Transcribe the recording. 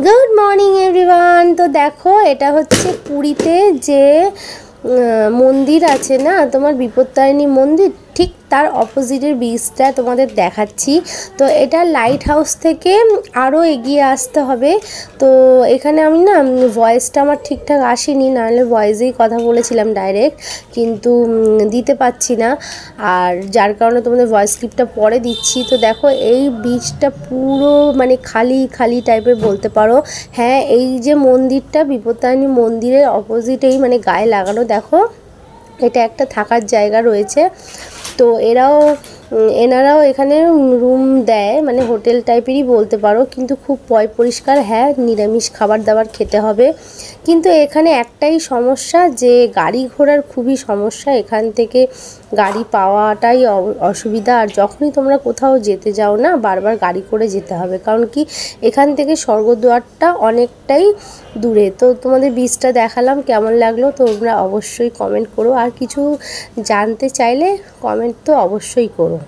Good morning everyone. তো দেখো, এটা হচ্ছে পুরীতে যে মন্দির আছে না, তোমার বিপত্তারিণী মন্দির, ঠিক তার অপোজিটের ব্রিজটা তোমাদের দেখাচ্ছি। তো এটা লাইট হাউস থেকে আরও এগিয়ে আসতে হবে। তো এখানে আমি না ভয়েসটা আমার ঠিকঠাক আসেনি, নাহলে ভয়েসেই কথা বলেছিলাম ডাইরেক্ট, কিন্তু দিতে পারছি না, আর যার কারণে তোমাদের ভয়েস ক্লিপটা পরে দিচ্ছি। তো দেখো, এই ব্রিজটা পুরো মানে খালি খালি টাইপের বলতে পারো। হ্যাঁ, এই যে মন্দিরটা বিপত্তারিণী মন্দিরের অপোজিটেই মানে গায়ে লাগানো, দেখো এটা একটা থাকার জায়গা রয়েছে। তো এনারাও এখানে রুম দেয়, মানে হোটেল টাইপেরই বলতে পারো, কিন্তু খুব পরিষ্কার। হ্যাঁ, নিরামিষ খাবার দাবার খেতে হবে, কিন্তু এখানে একটাই সমস্যা যে গাড়ি ঘোড়ার খুবই সমস্যা। এখান থেকে গাড়ি পাওয়াটাই অসুবিধা। আর যখনই তোমরা কোথাও যেতে যাও না, বারবার গাড়ি করে যেতে হবে, কারণ কি এখান থেকে স্বর্গদ্বারটা অনেকটাই দূরে। তো তোমাদের বীজটা দেখালাম, কেমন লাগলো তোমরা অবশ্যই কমেন্ট করো, আর কিছু জানতে চাইলে কমেন্ট তো অবশ্যই করো।